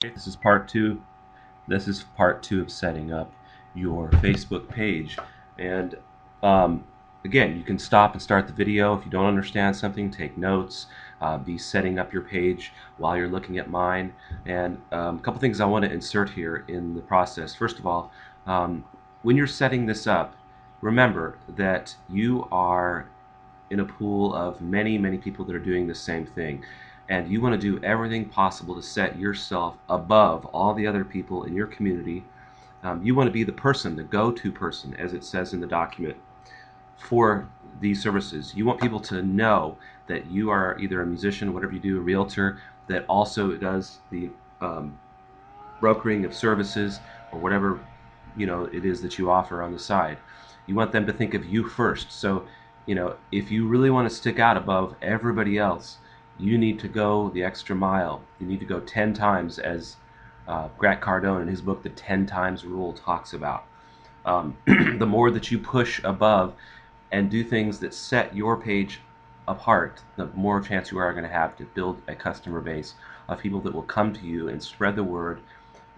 This is part two. This is part two of setting up your Facebook page. And again, you can stop and start the video. If you don't understand something, take notes. Be setting up your page while you're looking at mine. And a couple things I want to insert here in the process. First of all, when you're setting this up, remember that you are in a pool of many, many people that are doing the same thing. And you want to do everything possible to set yourself above all the other people in your community. You want to be the person, the go-to person, as it says in the document, for these services. You want people to know that you are either a musician, whatever you do, a realtor, that also does the brokering of services or whatever it is that you offer on the side. You want them to think of you first. So if you really want to stick out above everybody else, you need to go the extra mile. You need to go 10 times, as Grant Cardone in his book The 10 Times Rule talks about. The more that you push above and do things that set your page apart, the more chance you are going to have to build a customer base of people that will come to you and spread the word,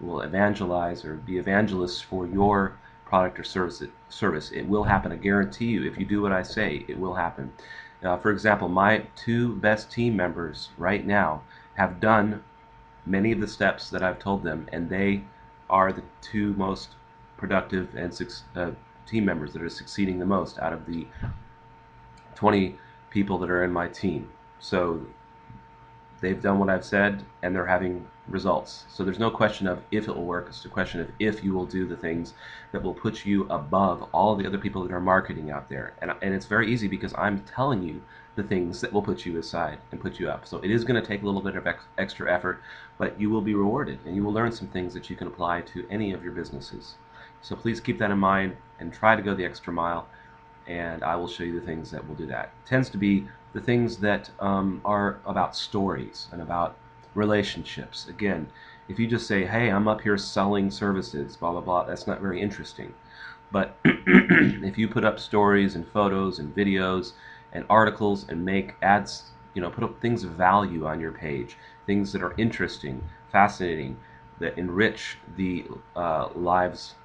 will evangelize or be evangelists for your product or service. It will happen. I guarantee you, if you do what I say, it will happen. For example, my two best team members right now have done many of the steps that I've told them, and they are the two most productive and team members that are succeeding the most out of the 20 people that are in my team. So they've done what I've said, and they're having results. So there's no question of if it will work. It's a question of if you will do the things that will put you above all the other people that are marketing out there. And it's very easy because I'm telling you the things that will put you aside and put you up. So it is going to take a little bit of extra effort, but you will be rewarded, and you will learn some things that you can apply to any of your businesses. So please keep that in mind and try to go the extra mile, and I will show you the things that will do that. It tends to be the things that are about stories and about relationships. Again, if you just say, hey, I'm up here selling services, blah, blah, blah, that's not very interesting. But if you put up stories and photos and videos and articles and make ads, put up things of value on your page, things that are interesting, fascinating, that enrich the lives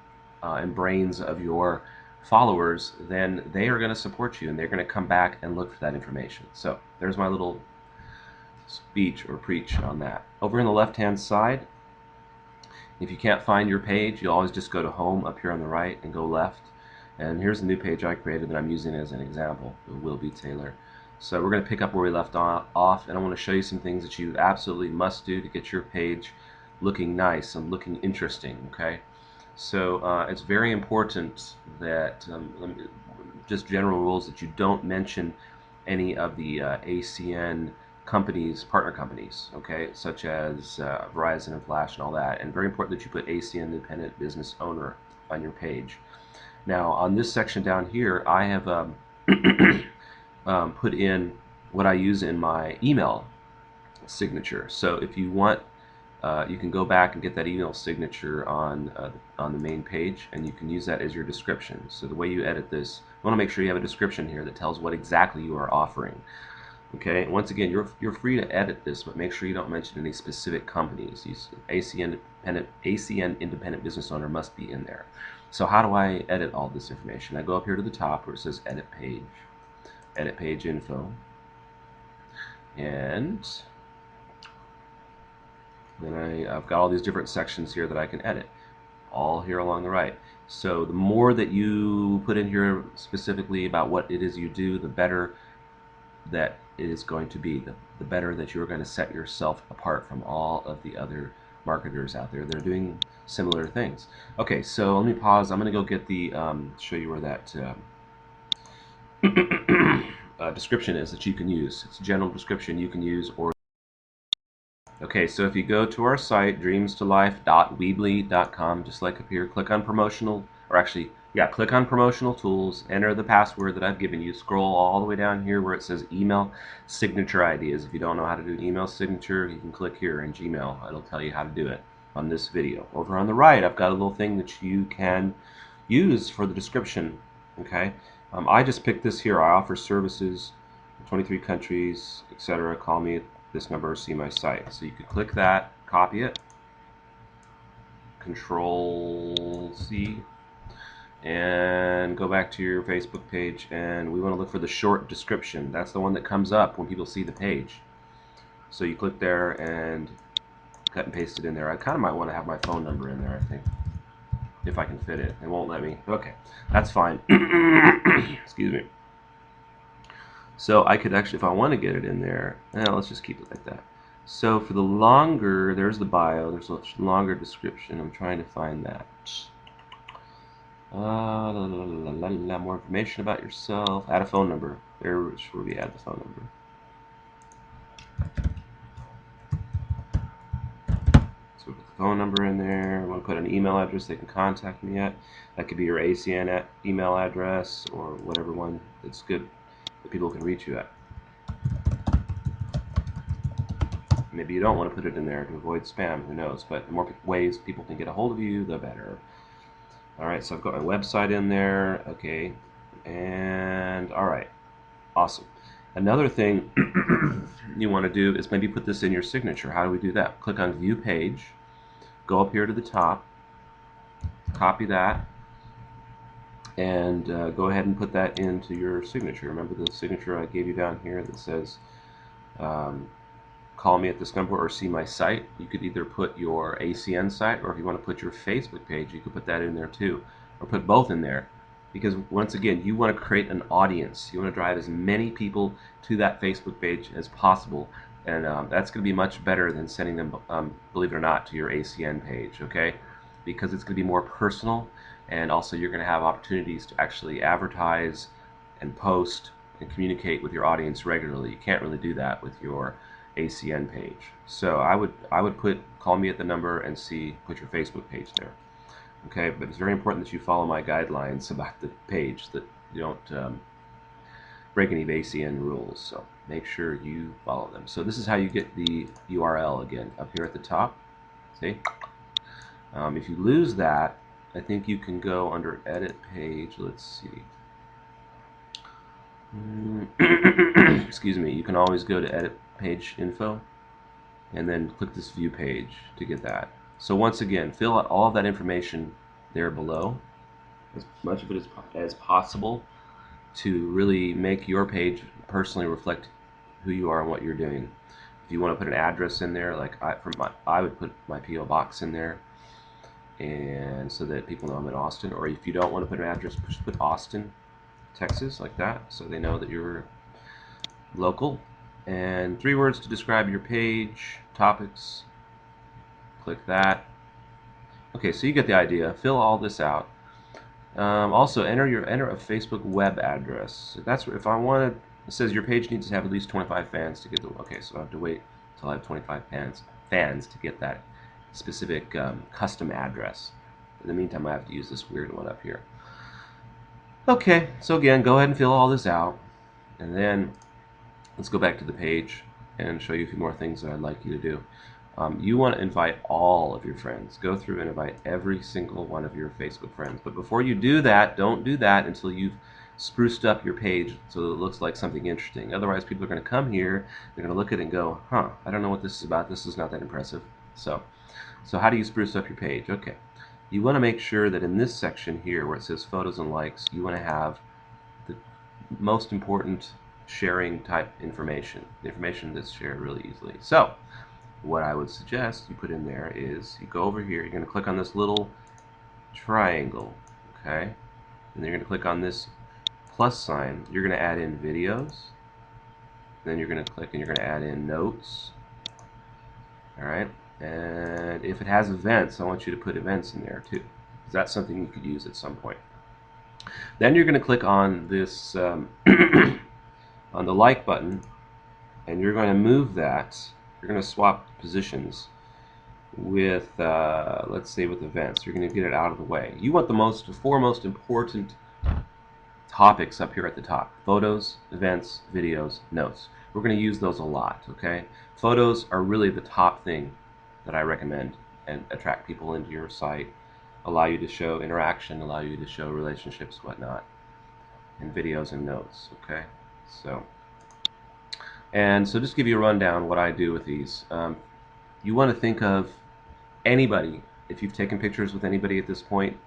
and brains of your followers, then they are going to support you, and they're going to come back and look for that information. So there's my little speech or preach on that. Over on the left hand side, if you can't find your page, you always just go to home up here on the right and go left, and here's the new page I created that I'm using as an example, Will B. Taylor. So we're going to pick up where we left off, and I want to show you some things that you absolutely must do to get your page looking nice and looking interesting. Okay, so it's very important that just general rules that you don't mention any of the ACN companies, partner companies, okay, such as Verizon and Flash and all that. And very important that you put ACN, Independent Business Owner, on your page. Now, on this section down here, I have put in what I use in my email signature. So if you want, you can go back and get that email signature on the main page, and you can use that as your description. So the way you edit this, you want to make sure you have a description here that tells what exactly you are offering. Okay, once again, you're free to edit this, but make sure you don't mention any specific companies. These ACN Independent Business Owner must be in there. So how do I edit all this information? I go up here to the top where it says Edit Page Info, and then I've got all these different sections here that I can edit, all here along the right. So the more that you put in here specifically about what it is you do, the better that it is going to be, the better that you're going to set yourself apart from all of the other marketers out there that are doing similar things. Okay, so let me pause. I'm going to go get the, show you where that description is that you can use. It's a general description you can use. Or okay, so if you go to our site, dreamstolife.weebly.com, just like up here, click on promotional, or actually, yeah, click on promotional tools, enter the password that I've given you, scroll all the way down here where it says email signature ideas. If you don't know how to do an email signature, you can click here in Gmail. It'll tell you how to do it on this video. Over on the right, I've got a little thing that you can use for the description. Okay, I just picked this here. I offer services in 23 countries, etc. Call me at this number, see my site. So you could click that, copy it, Control C, and go back to your Facebook page, and we want to look for the short description. That's the one that comes up when people see the page. So you click there and cut and paste it in there. I kind of might want to have my phone number in there, I think, if I can fit it. It won't let me. Okay, that's fine. Excuse me. So I could actually, if I want to get it in there, let's just keep it like that. So for the longer, there's the bio, there's a longer description. I'm trying to find that. More information about yourself. Add a phone number. There's where we add the phone number. So we put the phone number in there. We want to put an email address they can contact me at. That could be your ACN email address or whatever one that's good that people can reach you at. Maybe you don't want to put it in there to avoid spam, who knows, but the more ways people can get a hold of you, the better. Alright, so I've got my website in there, okay, and alright, awesome. Another thing you want to do is maybe put this in your signature. How do we do that? Click on View Page, go up here to the top, copy that, and go ahead and put that into your signature. Remember the signature I gave you down here that says call me at this number or see my site. You could either put your ACN site, or if you want to put your Facebook page, you could put that in there too, or put both in there, because once again, you want to create an audience. You want to drive as many people to that Facebook page as possible, and that's going to be much better than sending them, believe it or not, to your ACN page, okay? Because it's going to be more personal, and also you're going to have opportunities to actually advertise and post and communicate with your audience regularly. You can't really do that with your ACN page. So I would put call me at the number and put your Facebook page there. Okay, but it's very important that you follow my guidelines about the page, that you don't break any ACN rules. So make sure you follow them. So this is how you get the URL again, up here at the top. See? If you lose that, I think you can go under Edit Page. Let's see. Excuse me. You can always go to Edit Page Info and then click this View Page to get that. So once again, fill out all of that information there below, as much of it as possible, to really make your page personally reflect who you are and what you're doing. If you want to put an address in there, like I would put my P.O. box in there, and so that people know I'm in Austin. Or if you don't want to put an address, just put Austin, Texas, like that, so they know that you're local. And 3 words to describe your page, topics. Click that. Okay, so you get the idea. Fill all this out. Also, enter a Facebook web address. If I wanted, it says your page needs to have at least 25 fans to get the. Okay, so I have to wait until I have 25 fans to get that specific custom address. In the meantime, I have to use this weird one up here. Okay, so again, go ahead and fill all this out, and then let's go back to the page and show you a few more things that I'd like you to do. You want to invite all of your friends. Go through and invite every single one of your Facebook friends. But before you do that, don't do that until you've spruced up your page so that it looks like something interesting. Otherwise, people are going to come here, they're going to look at it and go, huh, I don't know what this is about. This is not that impressive. So how do you spruce up your page? Okay. You want to make sure that in this section here where it says photos and likes, you want to have the most important sharing type information, the information that's shared really easily. So what I would suggest you put in there is you go over here, you're going to click on this little triangle, okay, and then you're going to click on this plus sign. You're going to add in videos, then you're going to click and you're going to add in notes. Alright, and if it has events, I want you to put events in there too, because that's something you could use at some point. Then you're going to click on this on the like button, and you're going to move that. You're going to swap positions with, let's say, with events. You're going to get it out of the way. You want the 4 most important topics up here at the top: photos, events, videos, notes. We're going to use those a lot, okay? Photos are really the top thing that I recommend and attract people into your site, allow you to show interaction, allow you to show relationships, whatnot, and videos and notes, okay? So just give you a rundown what I do with these. You want to think of anybody if you've taken pictures with anybody at this point,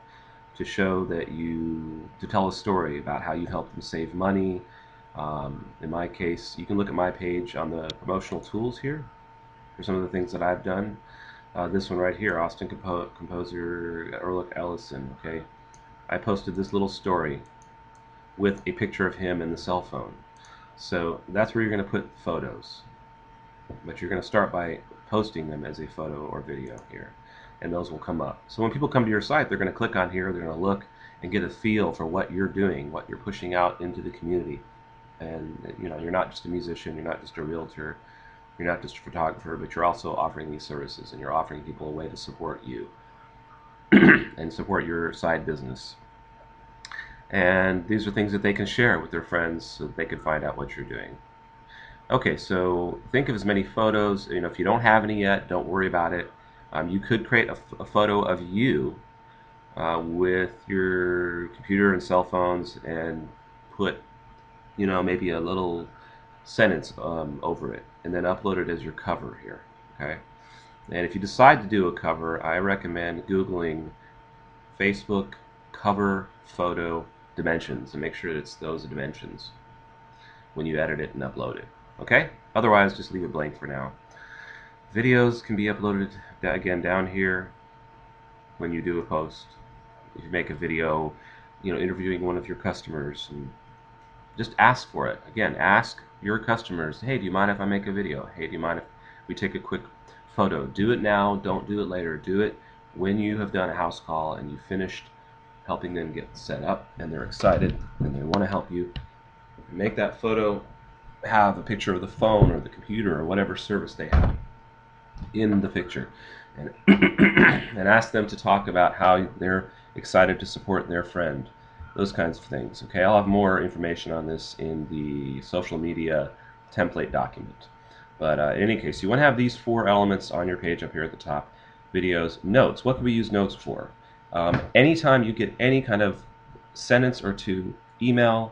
to show that to tell a story about how you helped them save money. In my case, you can look at my page on the promotional tools here for some of the things that I've done. This one right here, Austin composer Ehrlich Ellison. Okay, I posted this little story with a picture of him in the cell phone. So that's where you're going to put photos, but you're going to start by posting them as a photo or video here, and those will come up. So when people come to your site, they're going to click on here, they're going to look and get a feel for what you're doing, what you're pushing out into the community. And you're not just a musician, you're not just a realtor, you're not just a photographer, but you're also offering these services, and you're offering people a way to support you and support your side business. And these are things that they can share with their friends so that they can find out what you're doing. Okay, so think of as many photos. If you don't have any yet, don't worry about it. You could create a photo of you with your computer and cell phones and put, maybe a little sentence over it, and then upload it as your cover here. Okay, and if you decide to do a cover, I recommend Googling Facebook cover photo dimensions and make sure it's those dimensions when you edit it and upload it. Okay? Otherwise, just leave it blank for now. Videos can be uploaded again down here when you do a post. If you make a video, interviewing one of your customers, and just ask for it. Again, ask your customers, hey, do you mind if I make a video? Hey, do you mind if we take a quick photo? Do it now, don't do it later. Do it when you have done a house call and you've finished helping them get set up and they're excited and they want to help you. Make that photo have a picture of the phone or the computer or whatever service they have in the picture, and and ask them to talk about how they're excited to support their friend, those kinds of things. Okay, I'll have more information on this in the social media template document, but in any case, you want to have these 4 elements on your page up here at the top. Videos, notes. What can we use notes for? Anytime you get any kind of sentence or 2, email,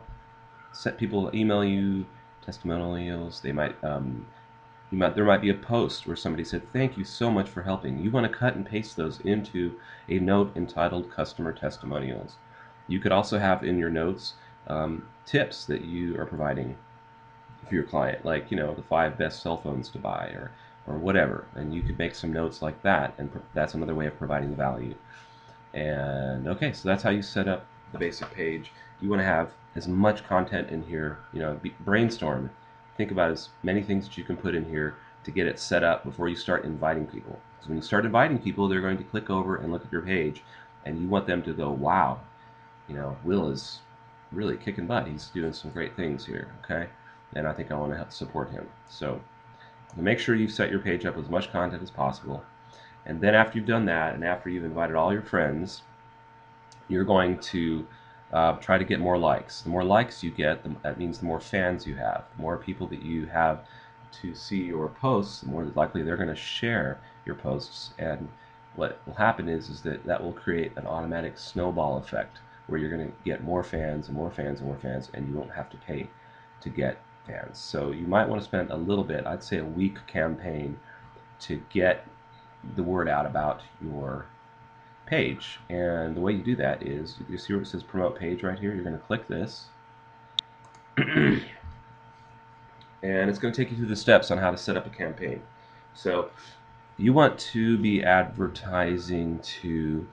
people email you testimonials. They might there might be a post where somebody said, thank you so much for helping. You want to cut and paste those into a note entitled customer testimonials. You could also have in your notes tips that you are providing for your client, like the 5 best cell phones to buy, or whatever, and you could make some notes like that, and that's another way of providing value. And okay, so that's how you set up the basic page. You want to have as much content in here, brainstorm. Think about as many things that you can put in here to get it set up before you start inviting people. Because when you start inviting people, they're going to click over and look at your page, and you want them to go, wow, Will is really kicking butt. He's doing some great things here, okay? And I think I want to help support him. So make sure you set your page up with as much content as possible. And then after you've done that, and after you've invited all your friends, you're going to try to get more likes. The more likes you get, that means the more fans you have. The more people that you have to see your posts, the more likely they're going to share your posts. And what will happen is that will create an automatic snowball effect where you're going to get more fans and more fans and more fans, and you won't have to pay to get fans. So you might want to spend a little bit, I'd say a week campaign, to get the word out about your page. And the way you do that is, you see where it says promote page right here? You're going to click this and it's going to take you through the steps on how to set up a campaign. So you want to be advertising to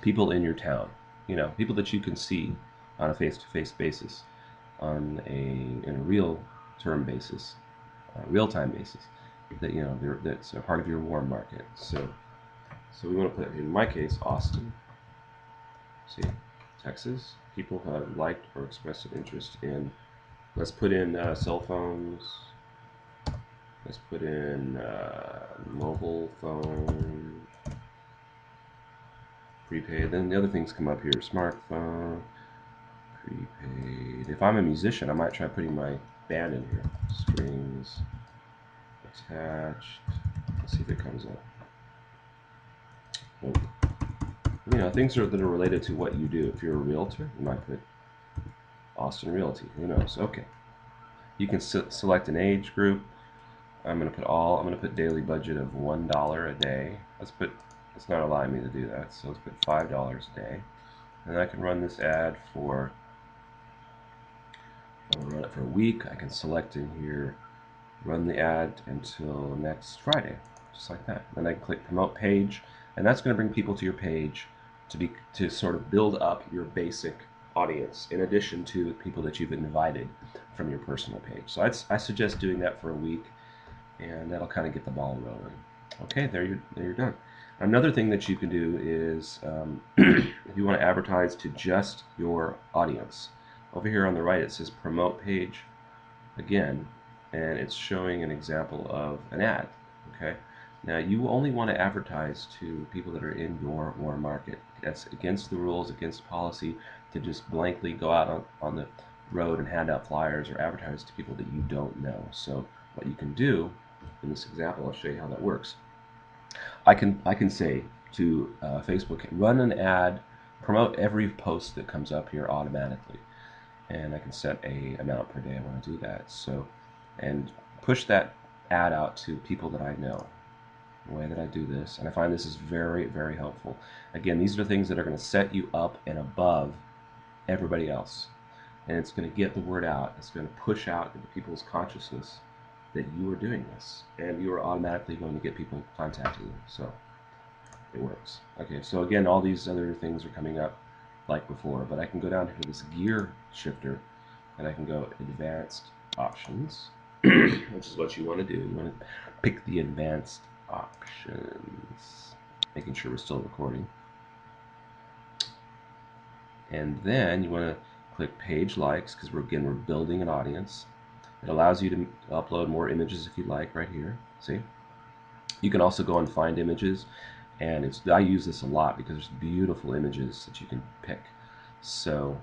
people in your town, people that you can see on a face-to-face basis, in a real term basis, real-time basis, that that's a part of your warm market. So we want to put, in my case, Austin. See, Texas. People have liked or expressed an interest in. Let's put in cell phones. Let's put in mobile phone, prepaid. Then the other things come up here: smartphone, prepaid. If I'm a musician, I might try putting my band in here. Strings attached. Let's see if it comes up. Oh. Things that are related to what you do. If you're a realtor, you might put Austin Realty. Who knows? Okay. You can select an age group. I'm going to put daily budget of $1 a day. It's not allowing me to do that, so let's put $5 a day. And I can run this ad for, I'll run it for a week. I can select in here, run the ad until next Friday, just like that. Then I can click promote page, and that's going to bring people to your page to sort of build up your basic audience in addition to people that you've invited from your personal page. So I suggest doing that for a week, and that'll kind of get the ball rolling. Okay, there you're done. Another thing that you can do is if you want to advertise to just your audience, over here on the right it says promote page again, and it's showing an example of an ad. Okay, now you only want to advertise to people that are in your warm market. That's against the rules, against policy, to just blankly go out on the road and hand out flyers or advertise to people that you don't know. So what you can do in this example, I'll show you how that works. I can say to Facebook, run an ad, promote every post that comes up here automatically, and I can set a amount per day I want to do that. So, and push that ad out to people that I know. The way that I do this, and I find this is very, very helpful. Again, these are things that are going to set you up and above everybody else, and it's going to get the word out. It's going to push out into people's consciousness that you are doing this, and you are automatically going to get people contacting you. So it works. Okay, so again, all these other things are coming up like before, but I can go down here to this gear shifter, and I can go advanced options, which is what you want to do. You want to pick the advanced options, making sure we're still recording. And then you want to click page likes, because we're building an audience. It allows you to upload more images if you like, right here. See? You can also go and find images, and I use this a lot because there's beautiful images that you can pick. So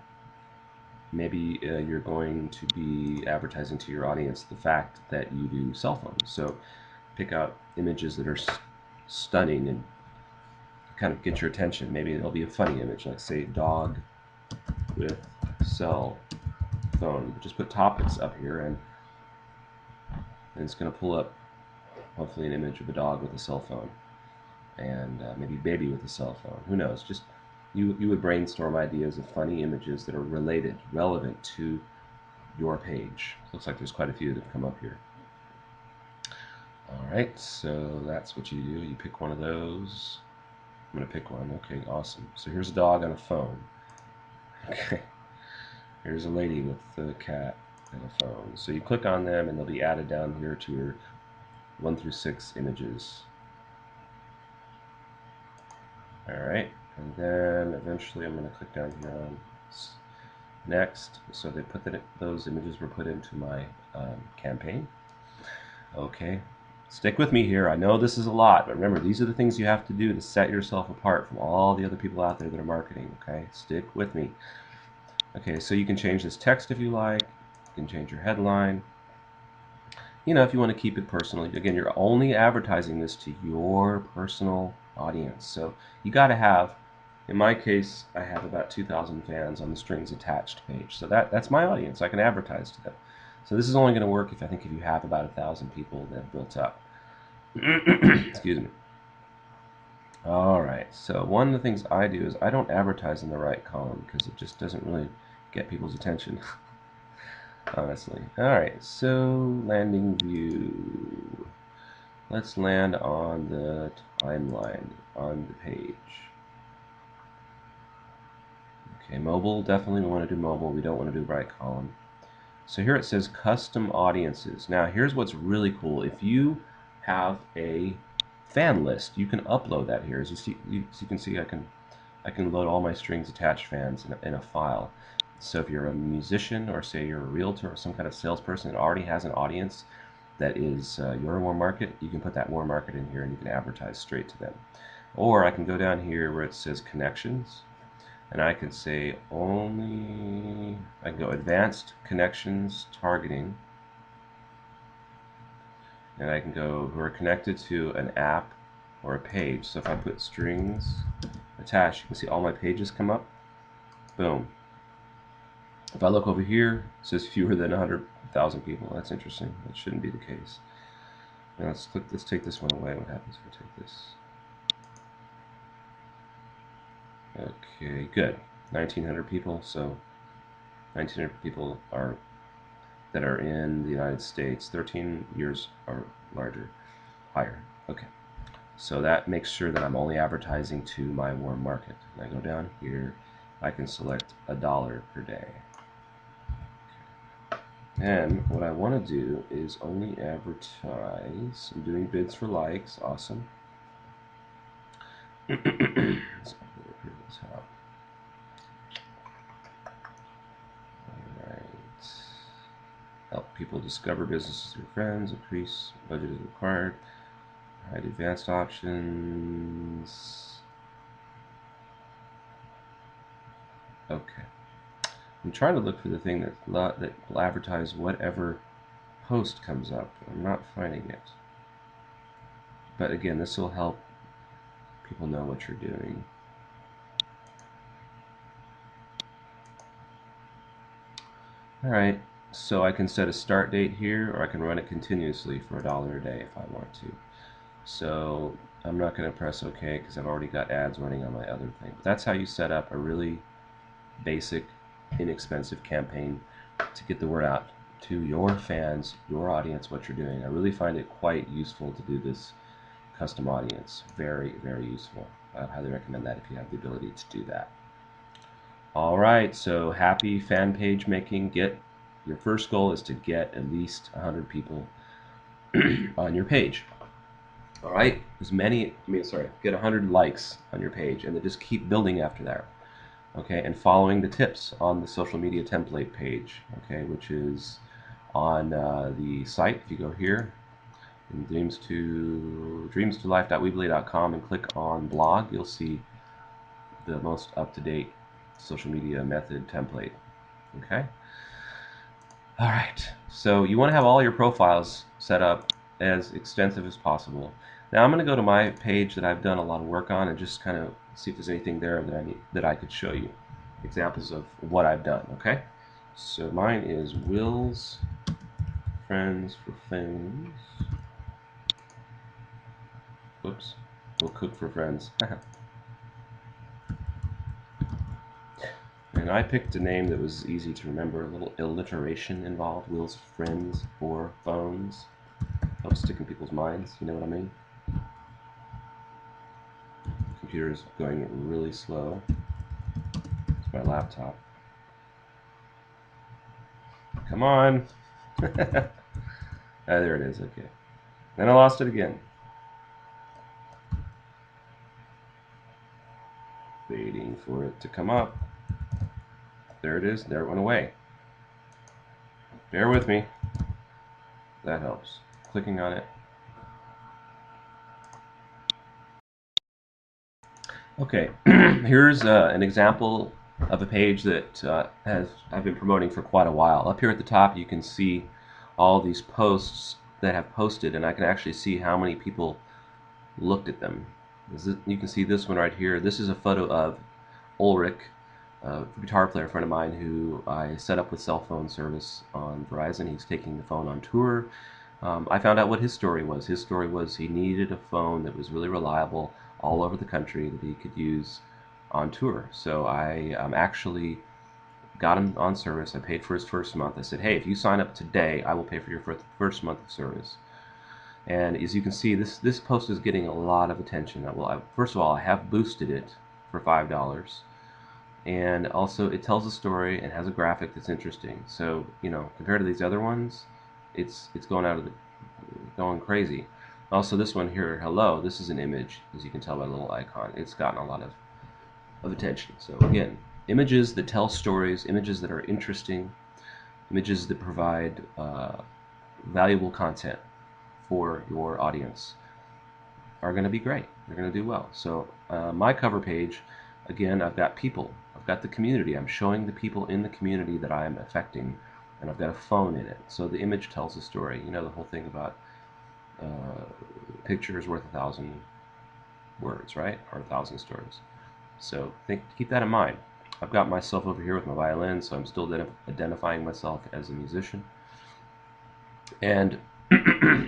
maybe you're going to be advertising to your audience the fact that you do cell phones. So pick out images that are stunning and kind of get your attention. Maybe it'll be a funny image, like say dog with cell phone. Just put topics up here, and it's going to pull up hopefully an image of a dog with a cell phone, and maybe baby with a cell phone. Who knows? Just you would brainstorm ideas of funny images that are relevant to your page. Looks like there's quite a few that have come up here. Alright, so that's what you do. You pick one of those. I'm going to pick one. Okay, awesome. So here's a dog on a phone. Okay. Here's a lady with a cat and a phone. So you click on them, and they'll be added down here to your 1 through 6 images. Alright, and then eventually I'm going to click down here on next. So they put those images were put into my campaign. Okay, stick with me here. I know this is a lot, but remember, these are the things you have to do to set yourself apart from all the other people out there that are marketing. Okay, stick with me. Okay, so you can change this text if you like. You can change your headline. You know, if you want to keep it personal. Again, you're only advertising this to your personal audience. So you got to have, in my case, I have about 2,000 fans on the strings attached page. So that's my audience. I can advertise to them. So this is only going to work if you have about 1,000 people that have built up. Excuse me. All right. So one of the things I do is I don't advertise in the right column because it just doesn't really get people's attention. Honestly. Alright, so landing view. Let's land on the timeline on the page. Okay, mobile, definitely we want to do mobile. We don't want to do right column. So here it says custom audiences. Now here's what's really cool. If you have a fan list, you can upload that here. As you can see, I can load all my strings attached fans in a file. So if you're a musician, or say you're a realtor or some kind of salesperson that already has an audience that is your warm market, you can put that warm market in here and you can advertise straight to them. Or I can go down here where it says connections, and I can say I can go advanced connections targeting, and I can go who are connected to an app or a page. So if I put strings attached, you can see all my pages come up. Boom. If I look over here, it says fewer than 100,000 people. That's interesting. That shouldn't be the case. Now let's take this one away. What happens if I take this? Okay, good. 1,900 people. So 1,900 people that are in the United States, 13 years or larger, higher. Okay. So that makes sure that I'm only advertising to my warm market. And I go down here, I can select $1 per day. And what I want to do is only advertise. I'm doing bids for likes. Awesome. Let's put it here at the top. Alright. Help people discover businesses through friends. Increase budget is required. Hide advanced options. Okay. I'm trying to look for the thing that will advertise whatever post comes up. I'm not finding it. But again, this will help people know what you're doing. Alright, so I can set a start date here, or I can run it continuously for $1 a day if I want to. So I'm not going to press OK because I've already got ads running on my other thing. But that's how you set up a really basic, inexpensive campaign to get the word out to your fans, your audience, what you're doing. I really find it quite useful to do this custom audience. Very, very useful. I highly recommend that if you have the ability to do that. Alright, so happy fan page making. Your first goal is to get at least 100 people on your page. Alright, get 100 likes on your page, and then just keep building after that. Okay, and following the tips on the social media template page, okay, which is on the site. If you go here in dreams2life.weebly.com and click on blog, you'll see the most up-to-date social media method template. Okay. All right. So you want to have all your profiles set up as extensive as possible. Now I'm going to go to my page that I've done a lot of work on and just kind of see if there's anything there that I could show you. Examples of what I've done. Okay. So mine is Will's Friends for Things. Whoops. We'll cook for friends. And I picked a name that was easy to remember, a little alliteration involved. Will's Friends for Phones. Helps stick in people's minds, you know what I mean? The computer's going really slow. It's my laptop. Come on! There it is, okay. Then I lost it again. Waiting for it to come up. There it is, there it went away. Bear with me. That helps. Clicking on it. Okay, here's an example of a page that I've been promoting for quite a while. Up here at the top you can see all these posts that have posted, and I can actually see how many people looked at them. You can see this one right here. This is a photo of Ulrich, a guitar player friend of mine who I set up with cell phone service on Verizon. He's taking the phone on tour. I found out what his story was. His story was he needed a phone that was really reliable all over the country that he could use on tour. So I actually got him on service. I paid for his first month. I said, hey, if you sign up today, I will pay for your first month of service. And as you can see, this post is getting a lot of attention. First of all, I have boosted it for $5. And also it tells a story and has a graphic that's interesting. So, you know, compared to these other ones, it's going crazy. Also, this one here, hello, this is an image, as you can tell by the little icon. It's gotten a lot of attention. So again, images that tell stories, images that are interesting, images that provide valuable content for your audience are going to be great. They're going to do well. So my cover page, again, I've got people. I've got the community. I'm showing the people in the community that I am affecting, and I've got a phone in it. So the image tells a story. You know the whole thing about picture is worth 1,000 words, right? Or 1,000 stories. So keep that in mind. I've got myself over here with my violin, so I'm still identifying myself as a musician. And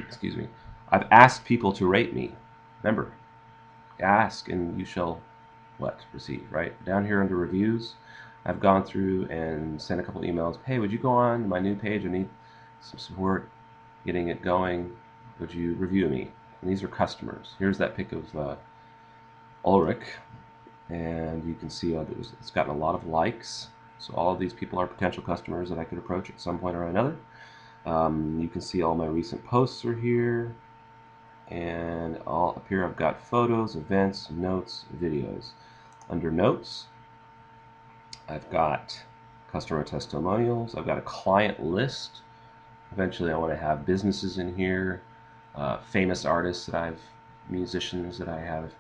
excuse me, I've asked people to rate me. Remember, ask and you shall what? Receive, right? Down here under reviews, I've gone through and sent a couple emails. Hey, would you go on my new page? I need some support getting it going. Would you review me? And these are customers. Here's that pic of Ulrich, and you can see it's gotten a lot of likes. So all of these people are potential customers that I could approach at some point or another. You can see all my recent posts are here, and all up here I've got photos, events, notes, videos. Under notes, I've got customer testimonials. I've got a client list. Eventually I want to have businesses in here, famous artists musicians that I have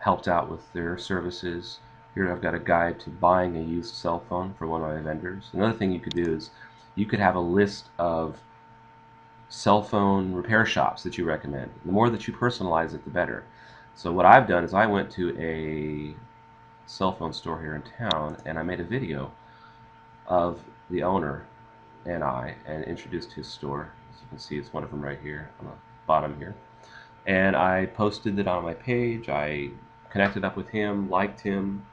helped out with their services. Here I've got a guide to buying a used cell phone for one of my vendors. Another thing you could do is you could have a list of cell phone repair shops that you recommend. The more that you personalize it, the better. So what I've done is I went to a cell phone store here in town and I made a video of the owner and introduced his store. As you can see, it's one of them right here on the bottom here. And I posted it on my page. I connected up with him, liked him,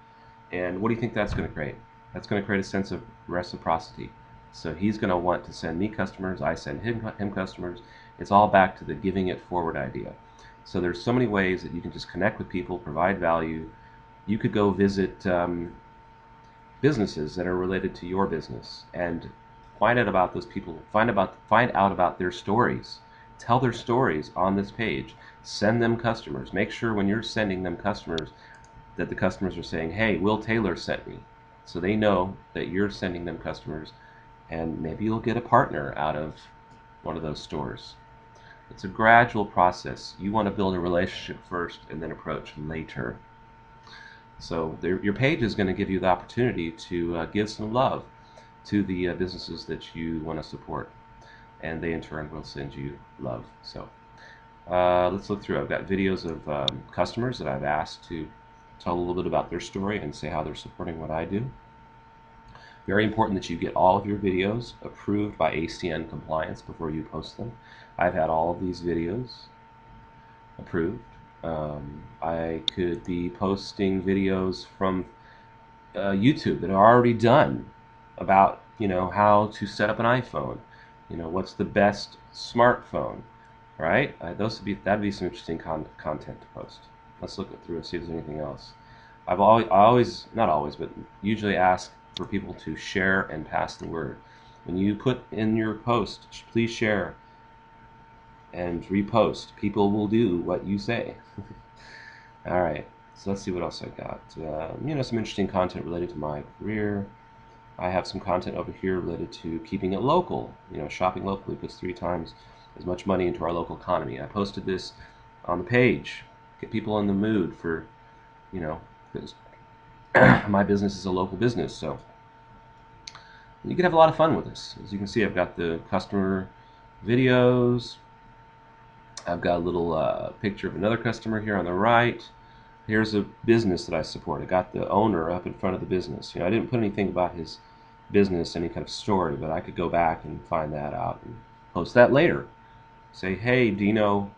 and what do you think that's going to create? That's going to create a sense of reciprocity. So he's going to want to send me customers, I send him customers. It's all back to the giving it forward idea. So there's so many ways that you can just connect with people, provide value. You could go visit businesses that are related to your business and find out about those people, find out about their stories. Tell their stories on this page. Send them customers. Make sure when you're sending them customers that the customers are saying, hey, Will Taylor sent me. So they know that you're sending them customers, and maybe you'll get a partner out of one of those stores. It's a gradual process. You want to build a relationship first and then approach later. So your page is going to give you the opportunity to give some love to the businesses that you want to support, and they in turn will send you love. So let's look through. I've got videos of customers that I've asked to tell a little bit about their story and say how they're supporting what I do. Very important that you get all of your videos approved by ACN compliance before you post them. I've had all of these videos approved. I could be posting videos from YouTube that are already done about, how to set up an iPhone. What's the best smartphone, right? That'd be some interesting content to post. Let's look through and see if there's anything else. I always, not always, but usually ask for people to share and pass the word. When you put in your post, please share and repost. People will do what you say. All right, so let's see what else I got. Some interesting content related to my career. I have some content over here related to keeping it local. Shopping locally puts 3 times as much money into our local economy. I posted this on the page. Get people in the mood for, because my business is a local business, so you can have a lot of fun with this. As you can see, I've got the customer videos. I've got a little picture of another customer here on the right. Here's a business that I support. I got the owner up in front of the business. I didn't put anything about his business, any kind of story, but I could go back and find that out and post that later. Say, hey, do you know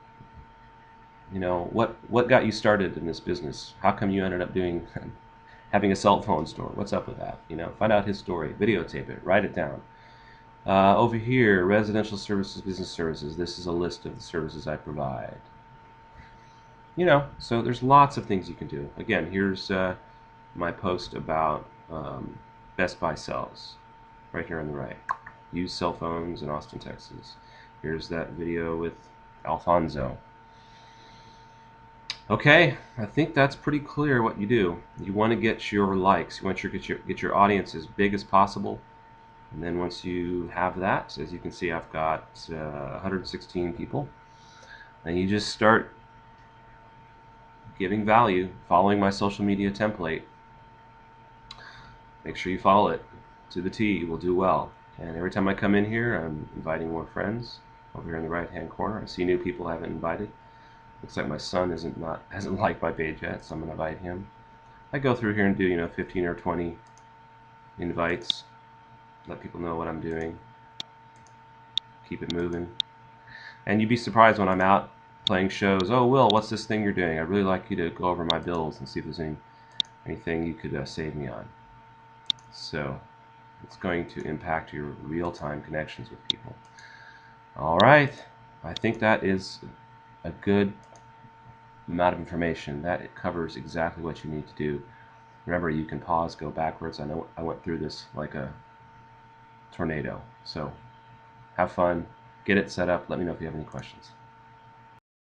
what got you started in this business? How come you ended up having a cell phone store? What's up with that? Find out his story, videotape it, write it down. Over here, residential services, business services. This is a list of the services I provide. So there's lots of things you can do. Again, here's my post about Best Buy sells, right here on the right. Used cell phones in Austin, Texas. Here's that video with Alfonso. Okay, I think that's pretty clear what you do. You want to get your likes. You want to get your audience as big as possible. And then once you have that, as you can see, I've got 116 people. And you just start giving value, following my social media template. Make sure you follow it to the T. You will do well. And every time I come in here, I'm inviting more friends. Over here in the right-hand corner, I see new people I haven't invited. Looks like my son hasn't liked my page yet, so I'm going to invite him. I go through here and do 15 or 20 invites. Let people know what I'm doing. Keep it moving. And you'd be surprised when I'm out playing shows. Oh, Will, what's this thing you're doing? I'd really like you to go over my bills and see if there's anything you could save me on. So it's going to impact your real-time connections with people. All right, I think that is a good amount of information. That it covers exactly what you need to do. Remember, you can pause, go backwards. I know I went through this like a tornado. So have fun, get it set up. Let me know if you have any questions.